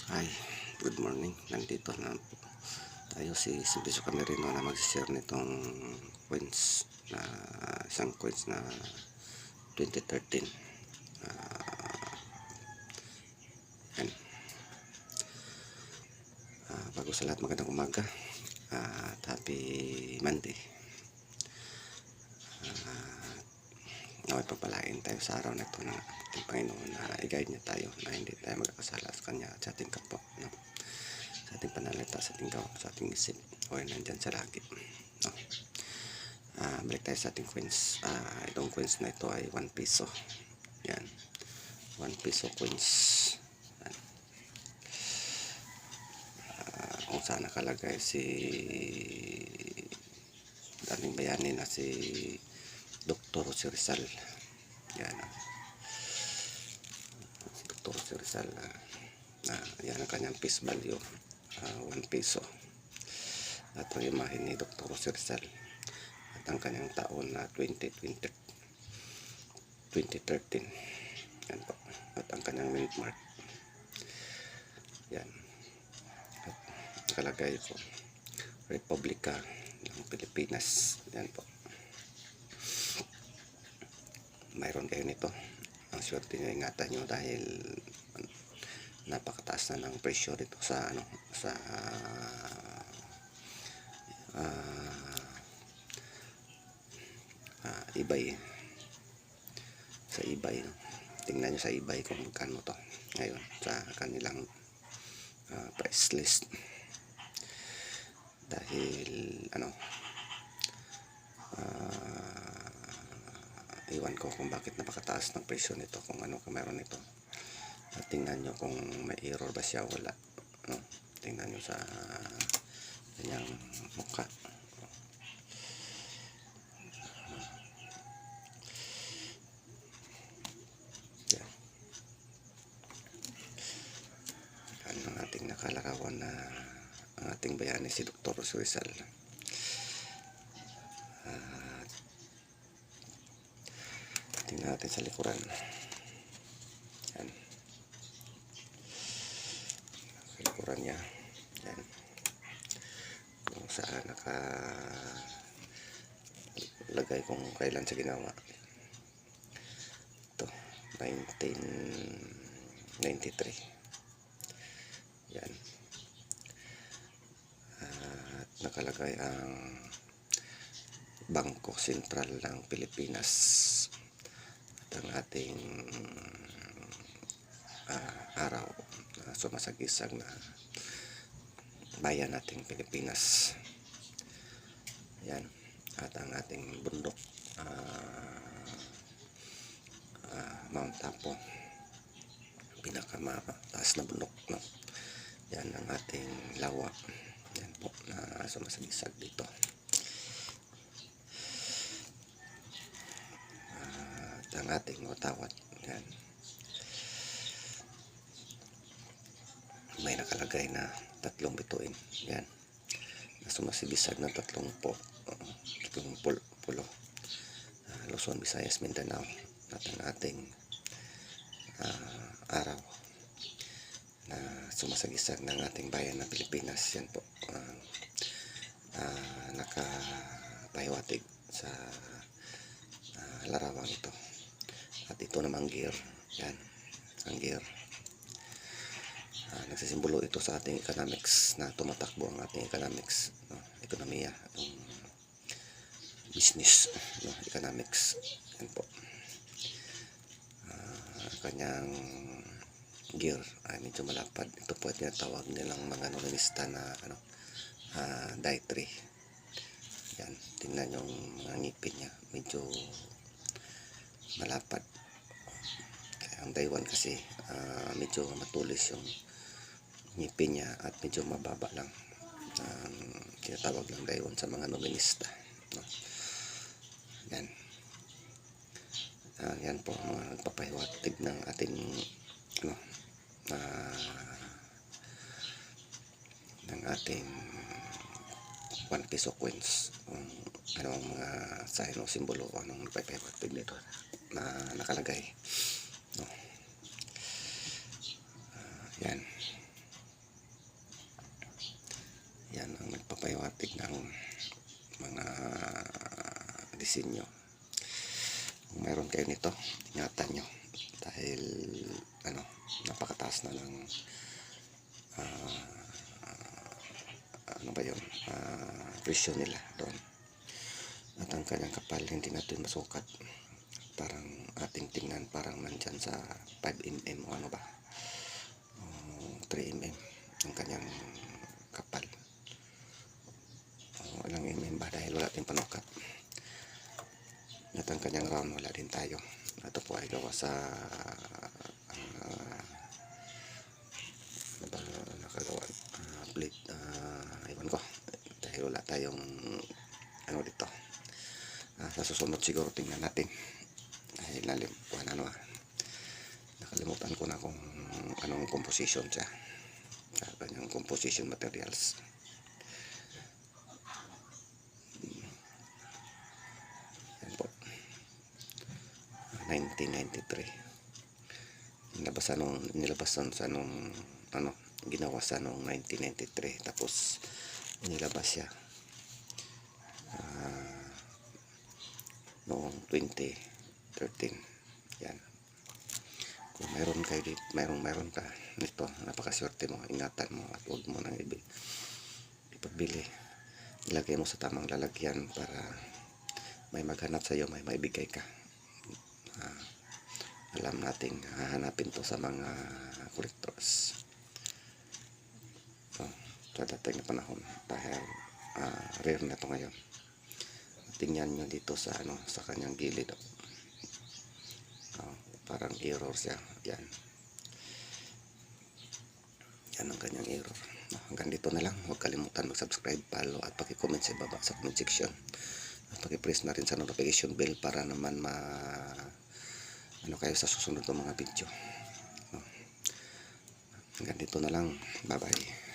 Hi, good morning. Nandito na po tayo si Simplicio Camerino na mag-share nitong coins na isang coins na 2013. Yan. Bago sa lahat, magandang umaga at happy Monday. Naway pagpalain tayo sa araw na ito ng ating Panginoon na i-guide niya tayo na hindi tayo magkakasala sa Kanya at sa ating kapwa, no? Sa ating panalita, sa ating gawa, sa ating isip, o nandyan sa lagi, no? Balik tayo sa ating coins. Itong coins na ito ay 1 piso. Yan, 1 piso coins. Yan. Kung saan nakalagay si dating bayani na si Dr. Jose Rizal. Yan, si Dr. Jose Rizal. Yan ang kanyang face value, 1 piso. At ang imahe ni Dr. Jose Rizal. At ang kanyang taon na 2013. Yan po. At ang kanyang mint mark. Yan. At nakalagay po, Republika ng Pilipinas. Yan po. Mayroon kayo nito. Ang swerte nyo, ingatan nyo dahil napakataas na ng presyo dito sa eBay. Sa eBay, no? Tingnan nyo sa eBay kung magkano to ngayon sa kanilang price list. Dahil iwan ko kung bakit napakataas ng presyo nito, kung ano kung meron nito. At tingnan nyo kung may error ba siya, wala, no? Tingnan nyo sa kanyang mukha. Yan. Yan ang ating nakalakawan na ang ating bayani si Dr. Jose Rizal. Tingnan natin sa likuran. Yan. Sa likuran niya. Yan. Kung saan nakalagay kung kailan siya ginawa. Ito, 1993. Yan. At nakalagay ang Bangko Sentral ng Pilipinas. Ang ating araw na sumasagisag na bayan nating Pilipinas. Yan. At ang ating bundok, Mount Apo, pinakamataas na bundok, no? Yan ang ating lawa. Yan po na sumasagisag dito. Ang ating Ottawa. Yan. May nakalagay na 3 bituin. Yan. Na sumasibisag ng 30 pulo. Luzon, Visayas, Mindanao. At ang ating araw na sumasagisag ng ating bayan na Pilipinas. Yan po. Nakapahiwatig sa larawang ito. At ito namang gear. Yan, ang gear. Nagsisimbolo ito sa ating economics, na tumatakbo ang ating economics, no? Ekonomiya, yung business, no? Economics. Yan po. Kanyang gear ay medyo malapad. Ito po tinatawag nilang mga nominista na dietary. Yan, tingnan yung mga ngipin niya, medyo malapad. Ang Taiwan kasi medyo matulis yung ngipin niya at medyo mababa lang. Tinatawag lang Taiwan sa mga nominista, no? Yan. Yan po mga nagpapahiwatig ng ating ng ating 1 piso coins. Anong mga sign o simbolo o anong nagpapahiwatig nito na nakalagay, no? Yan. alisin nyo. Kung mayroon kayo nito, ingatan nyo dahil napakataas na ng presyo nila doon. At ang kanyang kapal hindi natin masukat, parang ating tingnan parang nandyan sa 5mm o 3mm ang kanyang kapal. Ilang mm ba dahil wala tayong panukat. At ang kanyang round wala din tayo. Ito po ay gawa sa nakagawa plate, iwan ko dahil wala tayong dito. Sa susunod siguro tingnan natin dahil nakalimutan ko na kung anong composition siya, kanyang composition materials. Yan po, 1993 nilabasan sa ginawa sa noong 1993, tapos nilabas siya noong 2013. Yan, kung mayroon kayo dito, mayroon ka nito, napakaswerte mo, ingatan mo at huwag mo nang ipagbili. Ilagay mo sa tamang lalagyan para may maghanap sa iyo, may maibigay ka. Alam nating hahanapin to sa mga collectors sa dating na panahon dahil rare na to ngayon. Tingnan nyo dito sa sa kanyang gilid, parang error siya. Yan ang kanyang error. Hanggang dito na lang. Huwag kalimutan mag-subscribe, follow at paki-comment sa baba sa comment section, at paki-press na rin sa notification bell para naman kayo sa susunod ng mga video. Hanggang dito na lang. Bye bye.